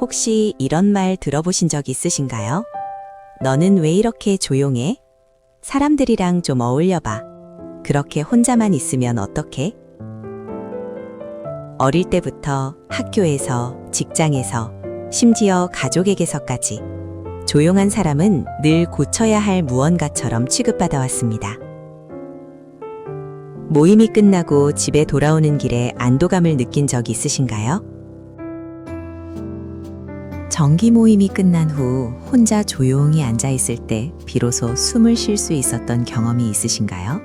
혹시 이런 말 들어보신 적 있으신가요? 너는 왜 이렇게 조용해? 사람들이랑 좀 어울려봐. 그렇게 혼자만 있으면 어떡해? 어릴 때부터 학교에서, 직장에서, 심지어 가족에게서까지 조용한 사람은 늘 고쳐야 할 무언가처럼 취급받아 왔습니다. 모임이 끝나고 집에 돌아오는 길에 안도감을 느낀 적 있으신가요? 정기 모임이 끝난 후 혼자 조용히 앉아 있을 때 비로소 숨을 쉴 수 있었던 경험이 있으신가요?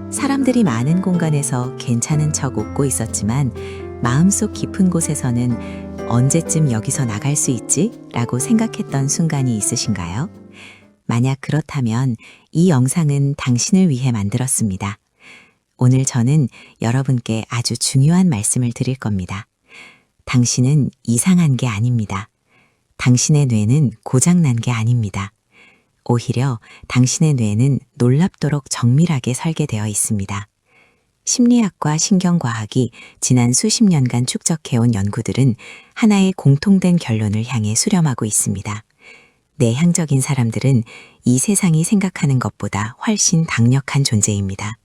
사람들이 많은 공간에서 괜찮은 척 웃고 있었지만 마음속 깊은 곳에서는 언제쯤 여기서 나갈 수 있지? 라고 생각했던 순간이 있으신가요? 만약 그렇다면 이 영상은 당신을 위해 만들었습니다. 오늘 저는 여러분께 아주 중요한 말씀을 드릴 겁니다. 당신은 이상한 게 아닙니다. 당신의 뇌는 고장난 게 아닙니다. 오히려 당신의 뇌는 놀랍도록 정밀하게 설계되어 있습니다. 심리학과 신경과학이 지난 수십 년간 축적해온 연구들은 하나의 공통된 결론을 향해 수렴하고 있습니다. 내향적인 사람들은 이 세상이 생각하는 것보다 훨씬 강력한 존재입니다.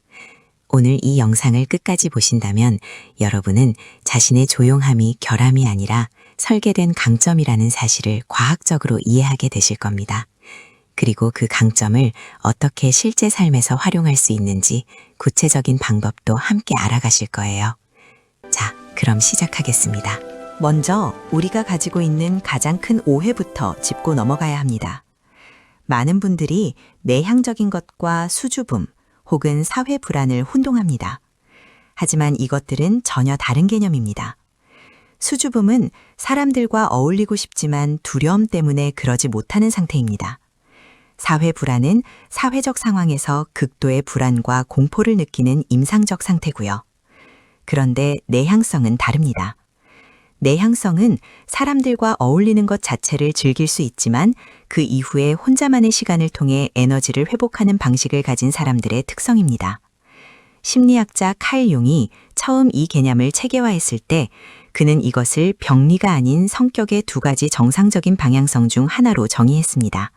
오늘 이 영상을 끝까지 보신다면 여러분은 자신의 조용함이 결함이 아니라 설계된 강점이라는 사실을 과학적으로 이해하게 되실 겁니다. 그리고 그 강점을 어떻게 실제 삶에서 활용할 수 있는지 구체적인 방법도 함께 알아가실 거예요. 자, 그럼 시작하겠습니다. 먼저 우리가 가지고 있는 가장 큰 오해부터 짚고 넘어가야 합니다. 많은 분들이 내향적인 것과 수줍음 혹은 사회 불안을 혼동합니다. 하지만 이것들은 전혀 다른 개념입니다. 수줍음은 사람들과 어울리고 싶지만 두려움 때문에 그러지 못하는 상태입니다. 사회 불안은 사회적 상황에서 극도의 불안과 공포를 느끼는 임상적 상태고요. 그런데 내향성은 다릅니다. 내향성은 사람들과 어울리는 것 자체를 즐길 수 있지만 그 이후에 혼자만의 시간을 통해 에너지를 회복하는 방식을 가진 사람들의 특성입니다. 심리학자 칼 융이 처음 이 개념을 체계화했을 때 그는 이것을 병리가 아닌 성격의 두 가지 정상적인 방향성 중 하나로 정의했습니다.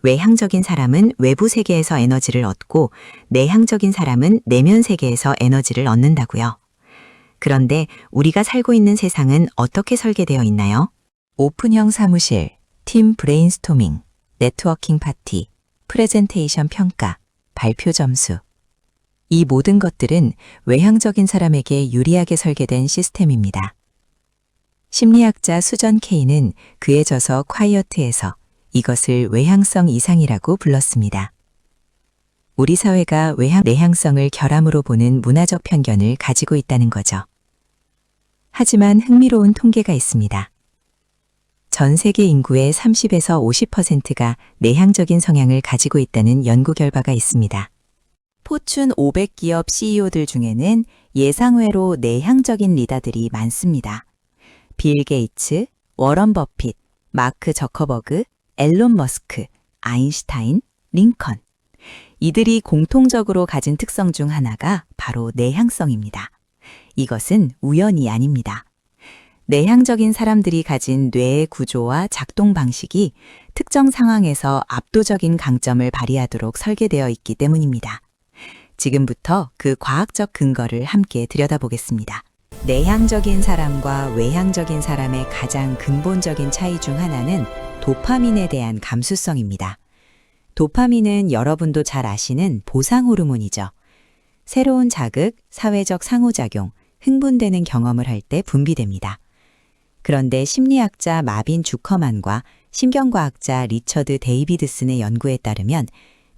외향적인 사람은 외부 세계에서 에너지를 얻고 내향적인 사람은 내면 세계에서 에너지를 얻는다고요. 그런데 우리가 살고 있는 세상은 어떻게 설계되어 있나요? 오픈형 사무실, 팀 브레인스토밍, 네트워킹 파티, 프레젠테이션 평가, 발표 점수. 이 모든 것들은 외향적인 사람에게 유리하게 설계된 시스템입니다. 심리학자 수전 케이는 그의 저서 콰이어트에서 이것을 외향성 이상이라고 불렀습니다. 우리 사회가 내향성을 결함으로 보는 문화적 편견을 가지고 있다는 거죠. 하지만 흥미로운 통계가 있습니다. 전 세계 인구의 30에서 50%가 내향적인 성향을 가지고 있다는 연구 결과가 있습니다. 포춘 500 기업 CEO들 중에는 예상외로 내향적인 리더들이 많습니다. 빌 게이츠, 워런 버핏, 마크 저커버그, 앨런 머스크, 아인슈타인, 링컨. 이들이 공통적으로 가진 특성 중 하나가 바로 내향성입니다. 이것은 우연이 아닙니다. 내향적인 사람들이 가진 뇌의 구조와 작동 방식이 특정 상황에서 압도적인 강점을 발휘하도록 설계되어 있기 때문입니다. 지금부터 그 과학적 근거를 함께 들여다보겠습니다. 내향적인 사람과 외향적인 사람의 가장 근본적인 차이 중 하나는 도파민에 대한 감수성입니다. 도파민은 여러분도 잘 아시는 보상 호르몬이죠. 새로운 자극, 사회적 상호작용, 흥분되는 경험을 할 때 분비됩니다. 그런데 심리학자 마빈 주커만과 신경과학자 리처드 데이비드슨의 연구에 따르면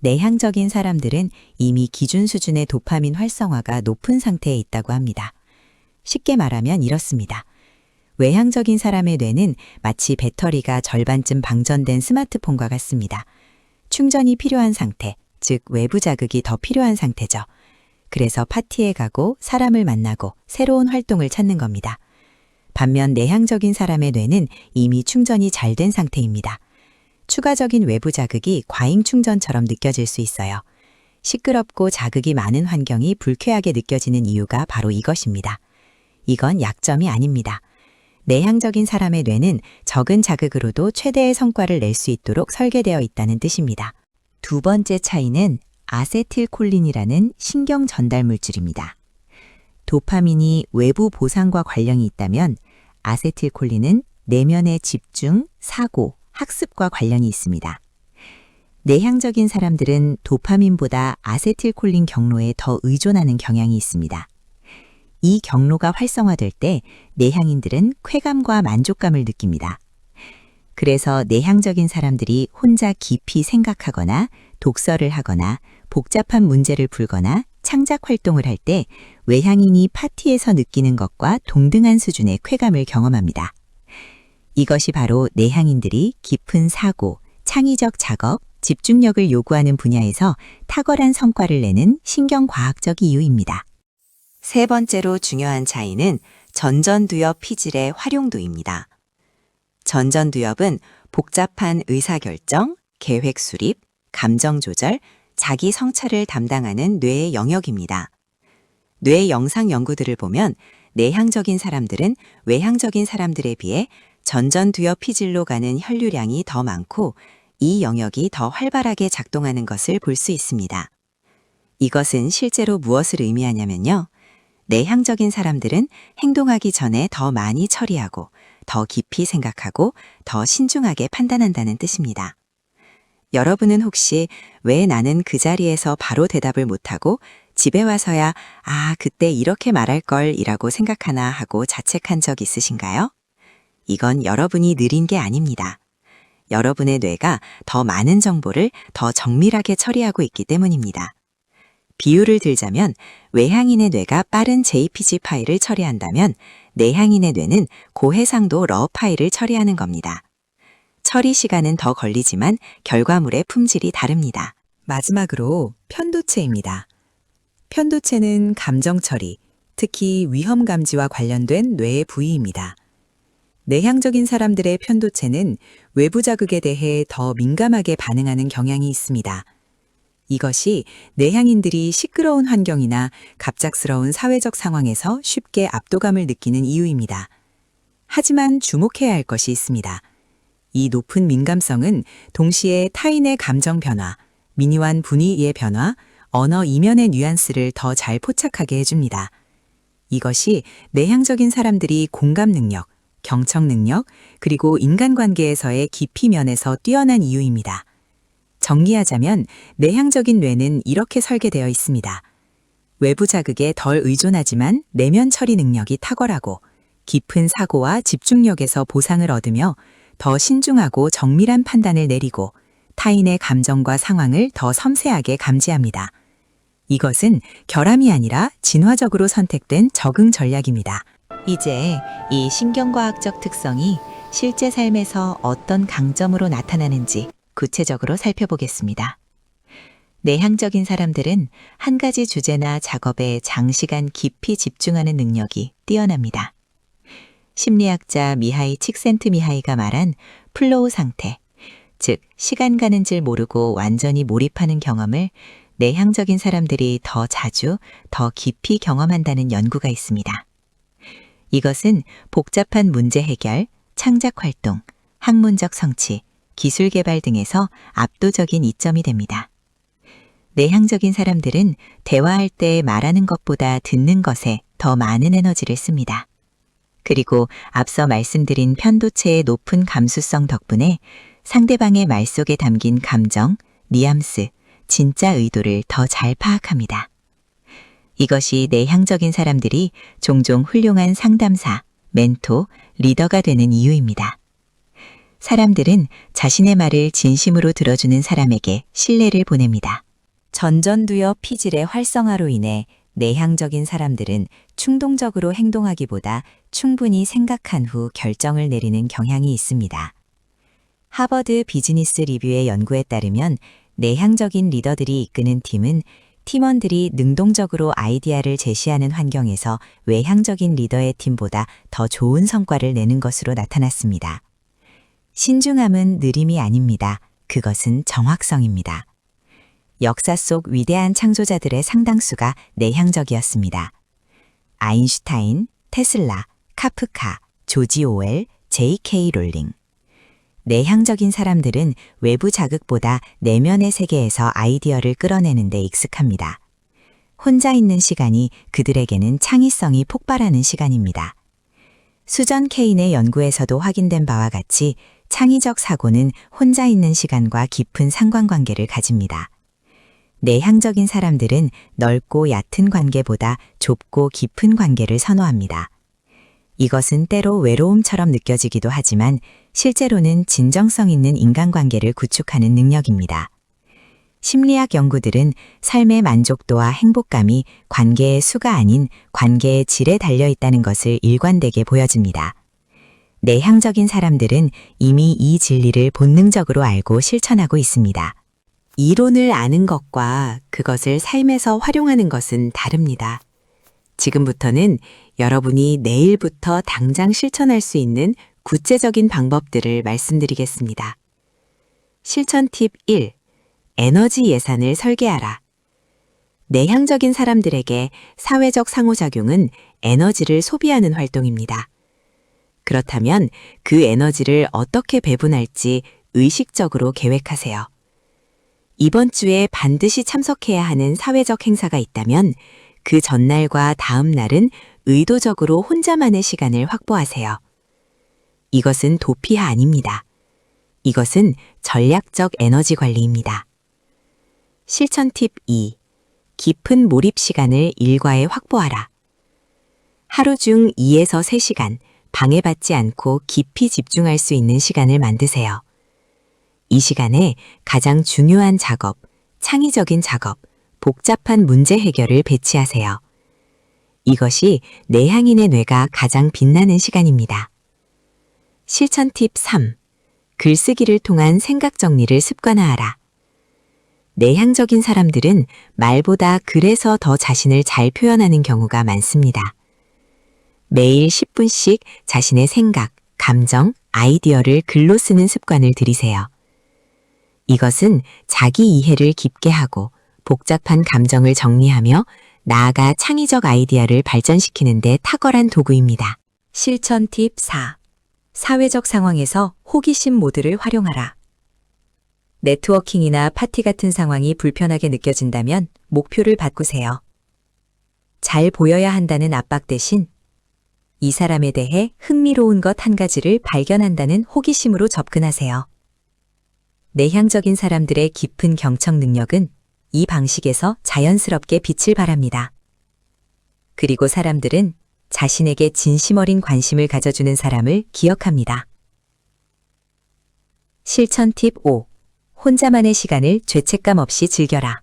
내향적인 사람들은 이미 기준 수준의 도파민 활성화가 높은 상태에 있다고 합니다. 쉽게 말하면 이렇습니다. 외향적인 사람의 뇌는 마치 배터리가 절반쯤 방전된 스마트폰과 같습니다. 충전이 필요한 상태, 즉 외부 자극이 더 필요한 상태죠. 그래서 파티에 가고 사람을 만나고 새로운 활동을 찾는 겁니다. 반면 내향적인 사람의 뇌는 이미 충전이 잘 된 상태입니다. 추가적인 외부 자극이 과잉 충전처럼 느껴질 수 있어요. 시끄럽고 자극이 많은 환경이 불쾌하게 느껴지는 이유가 바로 이것입니다. 이건 약점이 아닙니다. 내향적인 사람의 뇌는 적은 자극으로도 최대의 성과를 낼 수 있도록 설계되어 있다는 뜻입니다. 두 번째 차이는 아세틸콜린이라는 신경 전달 물질입니다. 도파민이 외부 보상과 관련이 있다면 아세틸콜린은 내면의 집중, 사고, 학습과 관련이 있습니다. 내향적인 사람들은 도파민보다 아세틸콜린 경로에 더 의존하는 경향이 있습니다. 이 경로가 활성화될 때 내향인들은 쾌감과 만족감을 느낍니다. 그래서 내향적인 사람들이 혼자 깊이 생각하거나 독서를 하거나 복잡한 문제를 풀거나 창작 활동을 할 때 외향인이 파티에서 느끼는 것과 동등한 수준의 쾌감을 경험합니다. 이것이 바로 내향인들이 깊은 사고, 창의적 작업, 집중력을 요구하는 분야에서 탁월한 성과를 내는 신경과학적 이유입니다. 세 번째로 중요한 차이는 전전두엽 피질의 활용도입니다. 전전두엽은 복잡한 의사결정, 계획 수립, 감정 조절, 자기 성찰을 담당하는 뇌의 영역입니다. 뇌 영상 연구들을 보면 내향적인 사람들은 외향적인 사람들에 비해 전전두엽 피질로 가는 혈류량이 더 많고 이 영역이 더 활발하게 작동하는 것을 볼 수 있습니다. 이것은 실제로 무엇을 의미하냐면요. 내향적인 사람들은 행동하기 전에 더 많이 처리하고 더 깊이 생각하고 더 신중하게 판단한다는 뜻입니다. 여러분은 혹시 왜 나는 그 자리에서 바로 대답을 못하고 집에 와서야 그때 이렇게 말할 걸 이라고 생각하나 하고 자책한 적 있으신가요? 이건 여러분이 느린 게 아닙니다. 여러분의 뇌가 더 많은 정보를 더 정밀하게 처리하고 있기 때문입니다. 비유를 들자면 외향인의 뇌가 빠른 JPG 파일을 처리한다면 내향인의 뇌는 고해상도 러 파일을 처리하는 겁니다. 처리 시간은 더 걸리지만 결과물의 품질이 다릅니다. 마지막으로 편도체입니다. 편도체는 감정 처리, 특히 위험 감지와 관련된 뇌의 부위입니다. 내향적인 사람들의 편도체는 외부 자극에 대해 더 민감하게 반응하는 경향이 있습니다. 이것이 내향인들이 시끄러운 환경이나 갑작스러운 사회적 상황에서 쉽게 압도감을 느끼는 이유입니다. 하지만 주목해야 할 것이 있습니다. 이 높은 민감성은 동시에 타인의 감정 변화, 미니한 분위기의 변화, 언어 이면의 뉘앙스를 더 잘 포착하게 해줍니다. 이것이 내향적인 사람들이 공감 능력, 경청 능력, 그리고 인간관계에서의 깊이 면에서 뛰어난 이유입니다. 정리하자면 내향적인 뇌는 이렇게 설계되어 있습니다. 외부 자극에 덜 의존하지만 내면 처리 능력이 탁월하고 깊은 사고와 집중력에서 보상을 얻으며 더 신중하고 정밀한 판단을 내리고 타인의 감정과 상황을 더 섬세하게 감지합니다. 이것은 결함이 아니라 진화적으로 선택된 적응 전략입니다. 이제 이 신경과학적 특성이 실제 삶에서 어떤 강점으로 나타나는지 구체적으로 살펴보겠습니다. 내향적인 사람들은 한 가지 주제나 작업에 장시간 깊이 집중하는 능력이 뛰어납니다. 심리학자 미하이 칙센트미하이가 말한 플로우 상태, 즉 시간 가는 줄 모르고 완전히 몰입하는 경험을 내향적인 사람들이 더 자주, 더 깊이 경험한다는 연구가 있습니다. 이것은 복잡한 문제 해결, 창작 활동, 학문적 성취, 기술 개발 등에서 압도적인 이점이 됩니다. 내향적인 사람들은 대화할 때 말하는 것보다 듣는 것에 더 많은 에너지를 씁니다. 그리고 앞서 말씀드린 편도체의 높은 감수성 덕분에 상대방의 말 속에 담긴 감정, 뉘앙스, 진짜 의도를 더 잘 파악합니다. 이것이 내향적인 사람들이 종종 훌륭한 상담사, 멘토, 리더가 되는 이유입니다. 사람들은 자신의 말을 진심으로 들어주는 사람에게 신뢰를 보냅니다. 전전두엽 피질의 활성화로 인해 내향적인 사람들은 충동적으로 행동하기보다 충분히 생각한 후 결정을 내리는 경향이 있습니다. 하버드 비즈니스 리뷰의 연구에 따르면 내향적인 리더들이 이끄는 팀은 팀원들이 능동적으로 아이디어를 제시하는 환경에서 외향적인 리더의 팀보다 더 좋은 성과를 내는 것으로 나타났습니다. 신중함은 느림이 아닙니다. 그것은 정확성입니다. 역사 속 위대한 창조자들의 상당수가 내향적이었습니다. 아인슈타인, 테슬라, 카프카, 조지 오웰, J.K. 롤링. 내향적인 사람들은 외부 자극보다 내면의 세계에서 아이디어를 끌어내는 데 익숙합니다. 혼자 있는 시간이 그들에게는 창의성이 폭발하는 시간입니다. 수전 케인의 연구에서도 확인된 바와 같이 창의적 사고는 혼자 있는 시간과 깊은 상관관계를 가집니다. 내향적인 사람들은 넓고 얕은 관계보다 좁고 깊은 관계를 선호합니다. 이것은 때로 외로움처럼 느껴지기도 하지만 실제로는 진정성 있는 인간관계를 구축하는 능력입니다. 심리학 연구들은 삶의 만족도와 행복감이 관계의 수가 아닌 관계의 질에 달려 있다는 것을 일관되게 보여줍니다. 내향적인 사람들은 이미 이 진리를 본능적으로 알고 실천하고 있습니다. 이론을 아는 것과 그것을 삶에서 활용하는 것은 다릅니다. 지금부터는 여러분이 내일부터 당장 실천할 수 있는 구체적인 방법들을 말씀드리겠습니다. 실천 팁 1. 에너지 예산을 설계하라. 내향적인 사람들에게 사회적 상호작용은 에너지를 소비하는 활동입니다. 그렇다면 그 에너지를 어떻게 배분할지 의식적으로 계획하세요. 이번 주에 반드시 참석해야 하는 사회적 행사가 있다면 그 전날과 다음 날은 의도적으로 혼자만의 시간을 확보하세요. 이것은 도피가 아닙니다. 이것은 전략적 에너지 관리입니다. 실천 팁 2. 깊은 몰입 시간을 일과에 확보하라. 하루 중 2에서 3시간 방해받지 않고 깊이 집중할 수 있는 시간을 만드세요. 이 시간에 가장 중요한 작업, 창의적인 작업, 복잡한 문제 해결을 배치하세요. 이것이 내향인의 뇌가 가장 빛나는 시간입니다. 실천 팁 3. 글쓰기를 통한 생각 정리를 습관화하라. 내향적인 사람들은 말보다 글에서 더 자신을 잘 표현하는 경우가 많습니다. 매일 10분씩 자신의 생각, 감정, 아이디어를 글로 쓰는 습관을 들이세요. 이것은 자기 이해를 깊게 하고 복잡한 감정을 정리하며 나아가 창의적 아이디어를 발전시키는 데 탁월한 도구입니다. 실천 팁 4. 사회적 상황에서 호기심 모드를 활용하라. 네트워킹이나 파티 같은 상황이 불편하게 느껴진다면 목표를 바꾸세요. 잘 보여야 한다는 압박 대신 이 사람에 대해 흥미로운 것 한 가지를 발견한다는 호기심으로 접근하세요. 내향적인 사람들의 깊은 경청 능력은 이 방식에서 자연스럽게 빛을 발합니다. 그리고 사람들은 자신에게 진심 어린 관심을 가져주는 사람을 기억합니다. 실천 팁 5. 혼자만의 시간을 죄책감 없이 즐겨라.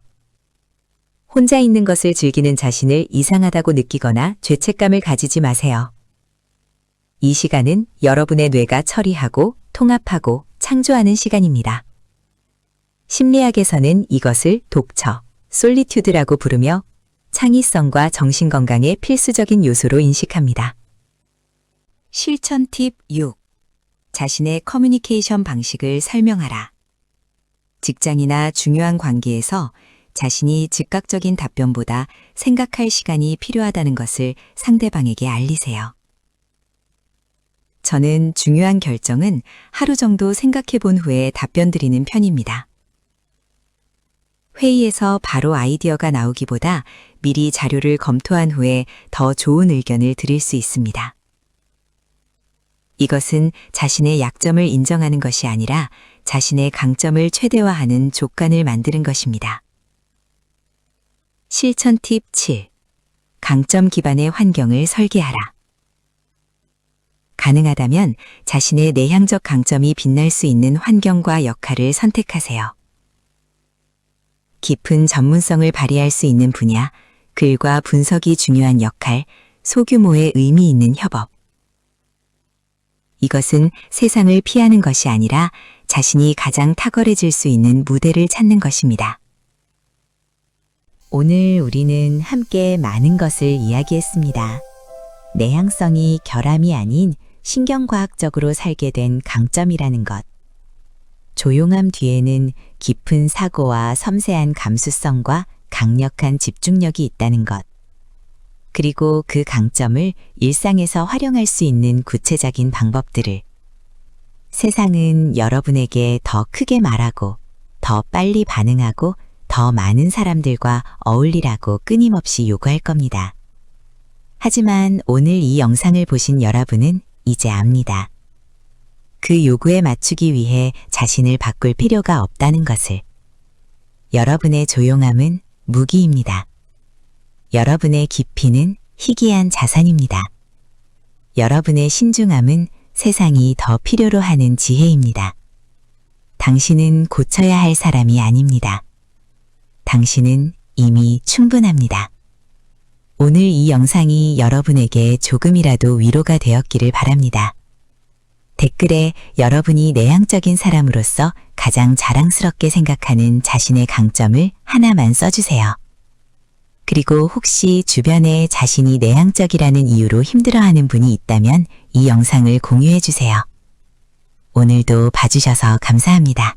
혼자 있는 것을 즐기는 자신을 이상하다고 느끼거나 죄책감을 가지지 마세요. 이 시간은 여러분의 뇌가 처리하고 통합하고 창조하는 시간입니다. 심리학에서는 이것을 독처, 솔리튜드라고 부르며 창의성과 정신건강의 필수적인 요소로 인식합니다. 실천 팁 6. 자신의 커뮤니케이션 방식을 설명하라. 직장이나 중요한 관계에서 자신이 즉각적인 답변보다 생각할 시간이 필요하다는 것을 상대방에게 알리세요. 저는 중요한 결정은 하루 정도 생각해 본 후에 답변 드리는 편입니다. 회의에서 바로 아이디어가 나오기보다 미리 자료를 검토한 후에 더 좋은 의견을 드릴 수 있습니다. 이것은 자신의 약점을 인정하는 것이 아니라 자신의 강점을 최대화하는 조건을 만드는 것입니다. 실천 팁 7. 강점 기반의 환경을 설계하라. 가능하다면 자신의 내향적 강점이 빛날 수 있는 환경과 역할을 선택하세요. 깊은 전문성을 발휘할 수 있는 분야, 글과 분석이 중요한 역할, 소규모의 의미 있는 협업. 이것은 세상을 피하는 것이 아니라 자신이 가장 탁월해질 수 있는 무대를 찾는 것입니다. 오늘 우리는 함께 많은 것을 이야기했습니다. 내향성이 결함이 아닌 신경과학적으로 살게 된 강점이라는 것. 조용함 뒤에는 깊은 사고와 섬세한 감수성과 강력한 집중력이 있다는 것. 그리고 그 강점을 일상에서 활용할 수 있는 구체적인 방법들을. 세상은 여러분에게 더 크게 말하고, 더 빨리 반응하고, 더 많은 사람들과 어울리라고 끊임없이 요구할 겁니다. 하지만 오늘 이 영상을 보신 여러분은 이제 압니다. 그 요구에 맞추기 위해 자신을 바꿀 필요가 없다는 것을. 여러분의 조용함은 무기입니다. 여러분의 깊이는 희귀한 자산입니다. 여러분의 신중함은 세상이 더 필요로 하는 지혜입니다. 당신은 고쳐야 할 사람이 아닙니다. 당신은 이미 충분합니다. 오늘 이 영상이 여러분에게 조금이라도 위로가 되었기를 바랍니다. 댓글에 여러분이 내향적인 사람으로서 가장 자랑스럽게 생각하는 자신의 강점을 하나만 써주세요. 그리고 혹시 주변에 자신이 내향적이라는 이유로 힘들어하는 분이 있다면 이 영상을 공유해주세요. 오늘도 봐주셔서 감사합니다.